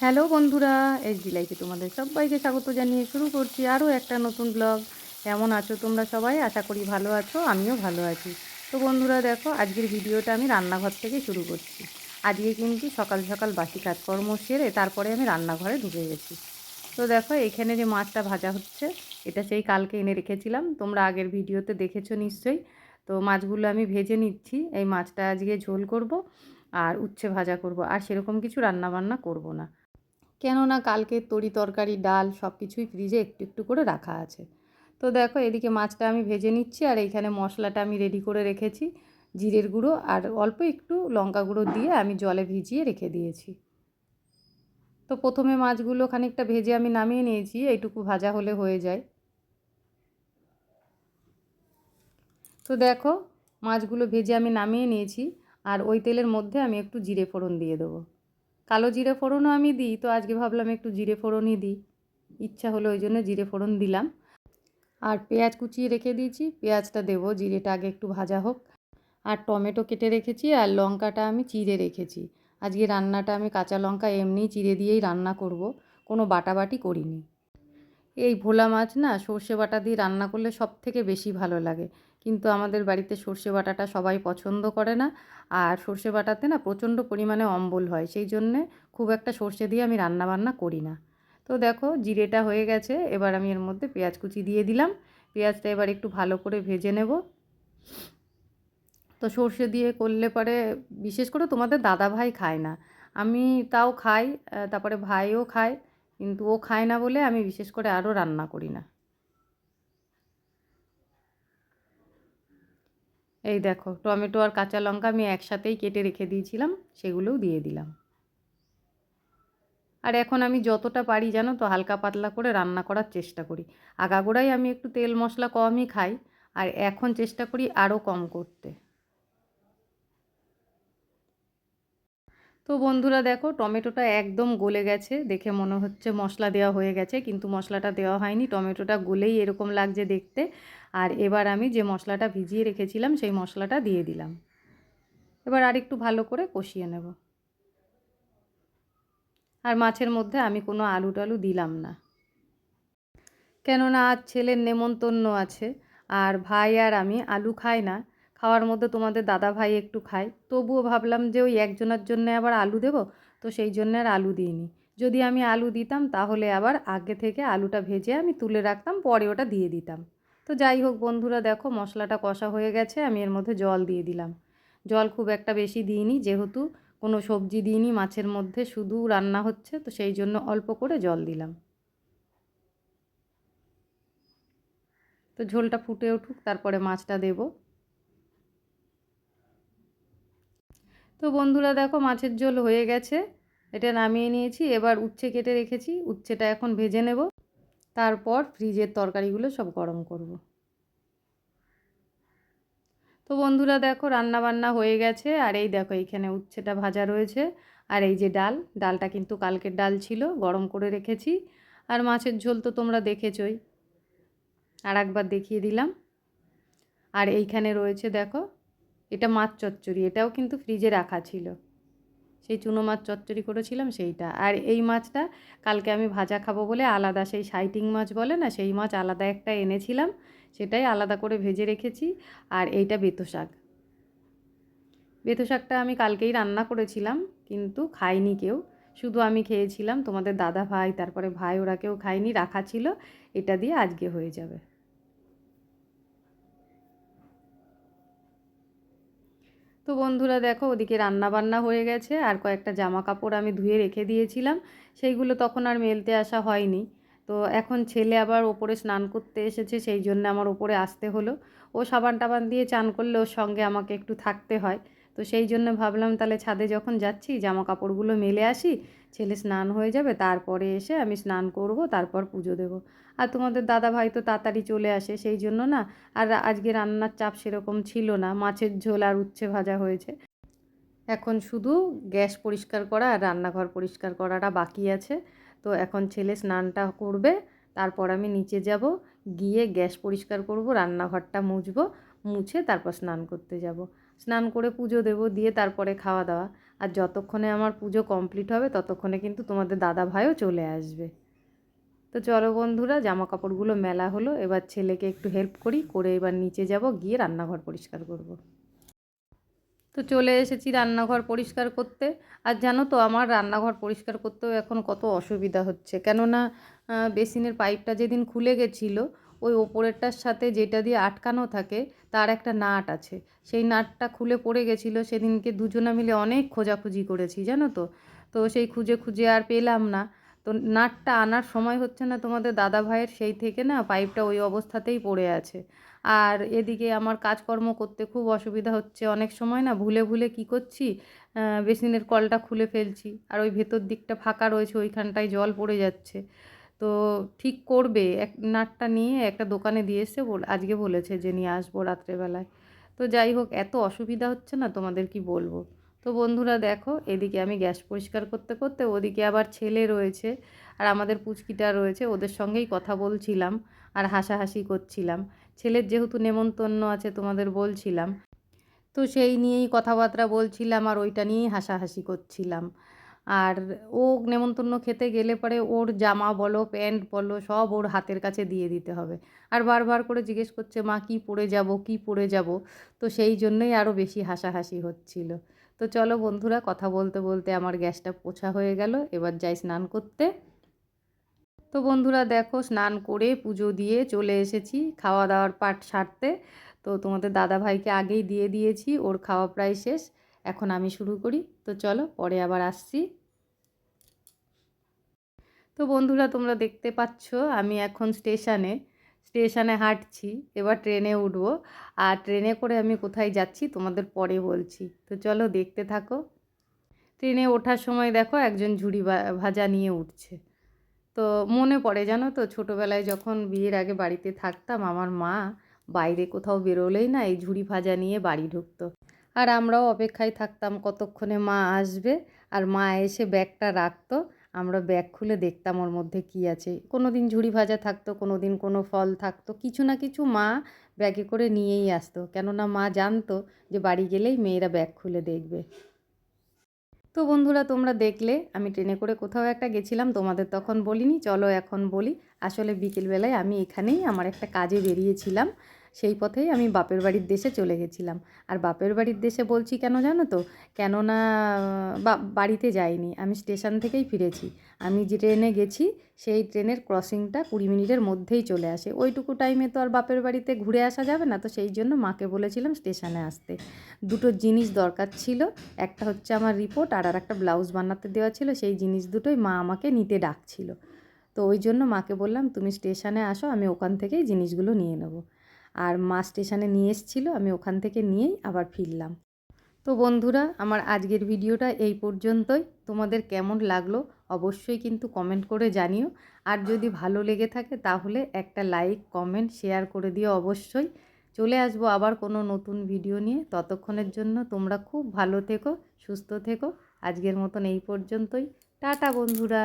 Hello বন্ধুরা, HD লাইফে তোমাদের সবাইকে স্বাগত জানিয়ে শুরু করছি আরও একটা নতুন ব্লগ। কেমন আছো তোমরা সবাই? আশা করি ভালো আছো, আমিও ভালো আছি। তো বন্ধুরা দেখো, আজকের ভিডিওটা আমি রান্নাঘর থেকে শুরু করছি। আজকে কিন্তু সকাল সকাল বাসি কাজকর্ম সেরে তারপরে আমি রান্নাঘরে ঢুকে গেছি। তো দেখো, এখানে যে মাছটা ভাজা হচ্ছে, এটা সেই কালকে এনে রেখেছিলাম, তোমরা আগের ভিডিওতে দেখেছো নিশ্চয়ই। তো মাছগুলো আমি ভেজে নিচ্ছি। এই মাছটা আজকে ঝোল করব আর উচ্ছে ভাজা করব, আর সেরকম কিছু রান্না বান্না করব না, কেননা কালকের তরি তরকারি ডাল সব কিছুই ফ্রিজে একটু একটু করে রাখা আছে। তো দেখো, এদিকে মাছটা আমি ভেজে নিচ্ছি, আর এইখানে মশলাটা আমি রেডি করে রেখেছি। জিরের গুঁড়ো আর অল্প একটু লঙ্কা গুঁড়ো দিয়ে আমি জলে ভিজিয়ে রেখে দিয়েছি। তো প্রথমে মাছগুলো খানিকটা ভেজে আমি নামিয়ে নিয়েছি, এইটুকু ভাজা হলে হয়ে যায়। তো দেখো, মাছগুলো ভেজে আমি নামিয়ে নিয়েছি, আর ওই তেলের মধ্যে আমি একটু জিরে ফোড়ন দিয়ে দেবো। কালো জিরে ফোড়নও আমি দিই, তো আজকে ভাবলাম একটু জিরে ফোড়নই দিই, ইচ্ছা হলো ওই জন্য জিরে ফোড়ন দিলাম। আর পেঁয়াজ কুচিয়ে রেখে দিয়েছি, পেঁয়াজটা দেবো, জিরেটা আগে একটু ভাজা হোক। আর টমেটো কেটে রেখেছি, আর লঙ্কাটা আমি চিড়ে রেখেছি। আজকে রান্নাটা আমি কাঁচা লঙ্কা এমনি চিড়ে দিয়েই রান্না করব, কোনো বাটাবাটি করিনি। এই ভোলা মাছ না সর্ষে বাটা দিয়ে রান্না করলে সব থেকে বেশি ভালো লাগে, কিন্তু আমাদের বাড়িতে সর্ষে বাটাটা সবাই পছন্দ করে না। আর সর্ষে বাটাতে না প্রচণ্ড পরিমাণে অম্বল হয়, সেই জন্যে খুব একটা সর্ষে দিয়ে আমি রান্না বান্না করি না। তো দেখো, জিরেটা হয়ে গেছে, এবার আমি এর মধ্যে পেঁয়াজ কুচি দিয়ে দিলাম। পেঁয়াজটা এবার একটু ভালো করে ভেজে নেব। তো সর্ষে দিয়ে করলে পরে, বিশেষ করে তোমাদের দাদা ভাই খায় না, আমি তাও খাই, তারপরে ভাইও খায়, কিন্তু ও খায় না বলে আমি বিশেষ করে আরও রান্না করি না। এই দেখো, টমেটো আর কাঁচা লঙ্কা আমি একসাথেই কেটে রেখে দিয়েছিলাম, সেগুলোও দিয়ে দিলাম। আর এখন আমি যতটা পারি জানো তো হালকা পাতলা করে রান্না করার চেষ্টা করি। আগাগোড়াই আমি একটু তেল মশলা কমই খাই, আর এখন চেষ্টা করি আরও কম করতে। তো বন্ধুরা দেখো, টমেটোটা একদম গলে গেছে, দেখে মনে হচ্ছে মশলা দেওয়া হয়ে গেছে, কিন্তু মশলাটা দেওয়া হয়নি, টমেটোটা গলেই এরকম লাগছে দেখতে। আর এবার আমি যে মশলাটা ভিজিয়ে রেখেছিলাম সেই মশলাটা দিয়ে দিলাম। এবার আরেকটু ভালো করে কষিয়ে নেব। আর মাছের মধ্যে আমি কোনো আলু টালু দিলাম না, কেননা আজ ছেলের নেমন্তন্ন আছে। আর ভাই আর আমি আলু খাই না, খাওয়ার মধ্যে তোমাদের দাদা ভাই একটু খায়, তবুও ভাবলাম যে ওই একজনের জন্য আবার আলু দেবো, তো সেই জন্য আর আলু দিইনি। যদি আমি আলু দিতাম তাহলে আবার আগে থেকে আলুটা ভেজে আমি তুলে রাখতাম, পরে ওটা দিয়ে দিতাম। তো যাই হোক বন্ধুরা দেখো, মশলাটা কষা হয়ে গেছে, আমি এর মধ্যে জল দিয়ে দিলাম। জল খুব একটা বেশি দিইনি, যেহেতু কোনো সবজি দিইনি মাছের মধ্যে, শুধু রান্না হচ্ছে, তো সেই জন্য অল্প করে জল দিলাম। তো ঝোলটা ফুটে উঠুক, তারপরে মাছটা দেব। তো বন্ধুরা দেখো, মাছের ঝোল হয়ে গেছে, এটা নামিয়ে নিয়েছি। এবার উচ্ছে কেটে রেখেছি, উচ্ছেটা এখন ভেজে নেব, তারপর ফ্রিজের তরকারিগুলো সব গরম করব। তো বন্ধুরা দেখো, রান্না বান্না হয়ে গেছে, আর এই দেখো এইখানে উচ্ছেটা ভাজা রয়েছে। আর এই যে ডালটা কিন্তু কালকের ডাল ছিল, গরম করে রেখেছি। আর মাছের ঝোল তো তোমরা দেখেছোই, আর একবার দেখিয়ে দিলাম। আর এইখানে রয়েছে দেখো, এটা মাছ চচ্চড়ি, এটাও কিন্তু ফ্রিজে রাখা ছিল, সেই চুনো মাছ চচ্চড়ি করেছিলাম সেইটা। আর এই মাছটা কালকে আমি ভাজা খাবো বলে আলাদা, সেই সাইটিং মাছ বলে না, সেই মাছ আলাদা একটা এনেছিলাম, সেটাই আলাদা করে ভেজে রেখেছি। আর এইটা বেতো শাক, বেতো শাকটা আমি কালকেই রান্না করেছিলাম, কিন্তু খাইনি কেউ, শুধু আমি খেয়েছিলাম, তোমাদের দাদা ভাই তারপরে ভাই ওরা কেউ খায়নি, রাখা ছিল। এটা দিয়ে আজকে হয়ে যাবে। তো বন্ধুরা দেখো, ওদিকে রান্না বান্না হয়ে গেছে, আর কয়েকটা জামা কাপড় আমি ধুয়ে রেখে দিয়েছিলাম, সেইগুলো তখন আর মেলতে আসা হয়নি। তো এখন ছেলে আবার ওপরে স্নান করতে এসেছে, সেই জন্য আমার ওপরে আসতে হলো। ও সাবান টাবান দিয়ে চান করলে ওর সঙ্গে আমাকে একটু থাকতে হয়। তো সেই জন্য ভাবলাম তাহলে ছাদে যখন যাচ্ছি জামা কাপড়গুলো মেলে আসি, ছেলে স্নান হয়ে যাবে, তারপরে এসে আমি স্নান করব, তারপর পুজো দেব। আর তোমাদের দাদা ভাই তো তাড়াতাড়ি চলে আসে, সেই জন্য না আর আজকে রান্নার চাপ সেরকম ছিল না, মাছের ঝোল আর উচ্ছে ভাজা হয়েছে। এখন শুধু গ্যাস পরিষ্কার করা আর রান্নাঘর পরিষ্কার করাটা বাকি আছে। তো এখন ছেলে স্নানটা করবে, তারপর আমি নিচে যাব, গিয়ে গ্যাস পরিষ্কার করব, রান্নাঘরটা মুছবো, মুছে তারপর স্নান করতে যাব। স্নান করে পুজো দেব, দিয়ে তারপরে খাওয়া দাওয়া। আর যতক্ষণে আমার পুজো কমপ্লিট হবে ততক্ষণে কিন্তু তোমাদের দাদা ভাইও চলে আসবে। তো চলো বন্ধুরা, জামা কাপড়গুলো মেলা হলো, এবার ছেলেকে একটু হেল্প করি, করে এবার নিচে যাব, গিয়ে রান্নাঘর পরিষ্কার করব। তো চলে এসেছি রান্নাঘর পরিষ্কার করতে। আর জানো তো, আমার রান্নাঘর পরিষ্কার করতেও এখন কত অসুবিধা হচ্ছে, কেননা বেসিনের পাইপটা যেদিন খুলে গেছিলো, ওই ওপরেরটার সাথে যেটা দিয়ে আটকানো থাকে তার একটা নাট আছে, সেই নাটটা খুলে পড়ে গেছিলো। সেদিনকে দুজনে মিলে অনেক খোঁজাখুঁজি করেছি জানো তো। তো সেই খুঁজে খুঁজে আর পেলাম না। তো নাটটা আনার সময় হচ্ছে না তোমাদের দাদা ভাইয়ের, সেই থেকে না পাইপটা ওই অবস্থাতেই পড়ে আছে। আর এদিকে আমার কাজকর্ম করতে খুব অসুবিধা হচ্ছে, অনেক সময় না ভুলে ভুলে কী করছি, বেসিনের কলটা খুলে ফেলছি, আর ওই ভেতর দিকটা ফাঁকা রয়েছে, ওইখানটায় জল পড়ে যাচ্ছে। তো ঠিক করবে, এক নাটটা নিয়ে একটা দোকানে দিয়ে এসে আজকে বলেছে যে নিয়ে আসবো রাত্রেবেলায়। তো যাই হোক, এত অসুবিধা হচ্ছে না তোমাদের কি বলবো। তো বন্ধুরা দেখো, এদিকে আমি গ্যাস পরিষ্কার করতে করতে ওদিকে আবার ছেলে রয়েছে আর আমাদের পুচকিটা রয়েছে, ওদের সঙ্গেই কথা বলছিলাম আর হাসাহাসি করছিলাম। ছেলের যেহেতু নেমন্তন্ন আছে তোমাদের বলছিলাম, তো সেই নিয়েই কথাবার্তা বলছিলাম আর ওইটা নিয়েই হাসাহাসি করছিলাম। আর ও নেমন্তন্ন খেতে গেলে পরে ওর জামা বলো প্যান্ট বলো সব ওর হাতের কাছে দিয়ে দিতে হবে, আর বারবার করে জিজ্ঞেস করছে মা কী পরে যাব, কী পরে যাব। তো সেই জন্যই আরও বেশি হাসাহাসি হচ্ছিল। তো চলো বন্ধুরা, কথা বলতে বলতে আমার গ্যাসটা পোছা হয়ে গেল, এবার যাই স্নান করতে। তো বন্ধুরা দেখো, স্নান করে পুজো দিয়ে চলে এসেছি খাওয়া দাওয়ার পাট সারতে। তো তোমাদের দাদা ভাইকে আগেই দিয়ে দিয়েছি, ওর খাওয়া প্রায় শেষ, এখন আমি শুরু করি। তো চলো, পরে আবার আসছি। তো বন্ধুরা তোমরা দেখতে পাচ্ছ আমি এখন স্টেশনে হাঁটছি, এবার ট্রেনে উঠবো। আর ট্রেনে করে আমি কোথায় যাচ্ছি তোমাদের পরে বলছি, তো চলো দেখতে থাকো। ট্রেনে ওঠার সময় দেখো একজন ঝুড়ি ভাজা নিয়ে উঠছে। তো মনে পড়ে জানো তো, ছোটোবেলায় যখন বিয়ের আগে বাড়িতে থাকতাম, আমার মা বাইরে কোথাও বেরোলেই না এই ঝুড়ি ভাজা নিয়ে বাড়ি ঢুকতো। আর আমরাও অপেক্ষায় থাকতাম কতক্ষণে মা আসবে, আর মা এসে ব্যাগটা রাখতো। আমরা ব্যাগ খুলে দেখতাম ওর মধ্যে কী আছে, কোনো দিন ঝুড়ি ভাজা থাকতো, কোনো দিন কোনো ফল থাকতো, কিছু না কিছু মা ব্যাগে করে নিয়েই আসতো, কেননা মা জানতো যে বাড়ি গেলেই মেয়েরা ব্যাগ খুলে দেখবে। তো বন্ধুরা তোমরা দেখলে আমি ট্রেনে করে কোথাও একটা গেছিলাম, তোমাদের তখন বলিনি, চলো এখন বলি। আসলে বিকেলবেলায় আমি এখানেই আমার একটা কাজে বেরিয়েছিলাম, সেই পথেই আমি বাপের বাড়ির দেশে চলে গেছিলাম। আর বাপের বাড়ির দেশে বলছি কেন জানো তো, কেননা বাড়িতে যাইনি, আমি স্টেশন থেকেই ফিরেছি। আমি যে ট্রেনে গেছি সেই ট্রেনের ক্রসিংটা 20 মিনিটের মধ্যেই চলে আসে, ওইটুকু টাইমে তো আর বাপের বাড়িতে ঘুরে আসা যাবে না। তো সেই জন্য মাকে বলেছিলাম স্টেশনে আসতে। দুটো জিনিস দরকার ছিল, একটা হচ্ছে আমার রিপোর্ট, আর একটা ব্লাউজ বানাতে দেওয়া ছিল, সেই জিনিস দুটোই মা আমাকে নিতে ডাকছিল। তো ওই জন্য মাকে বললাম তুমি স্টেশনে আসো, আমি ওখান থেকেই জিনিসগুলো নিয়ে নেব। আর মা স্টেশনে নিয়ে এসেছিলো, আমি ওখান থেকে নিয়েই আবার ফিরলাম। তো বন্ধুরা আমার আজকের ভিডিওটা এই পর্যন্তই, তোমাদের কেমন লাগলো অবশ্যই কিন্তু কমেন্ট করে জানিও। আর যদি ভালো লেগে থাকে তাহলে একটা লাইক কমেন্ট শেয়ার করে দিও অবশ্যই। চলে আসবো আবার কোনো নতুন ভিডিও নিয়ে, ততক্ষণের জন্য তোমরা খুব ভালো থেকো, সুস্থ থেকো। আজকের মতন এই পর্যন্তই, টাটা বন্ধুরা।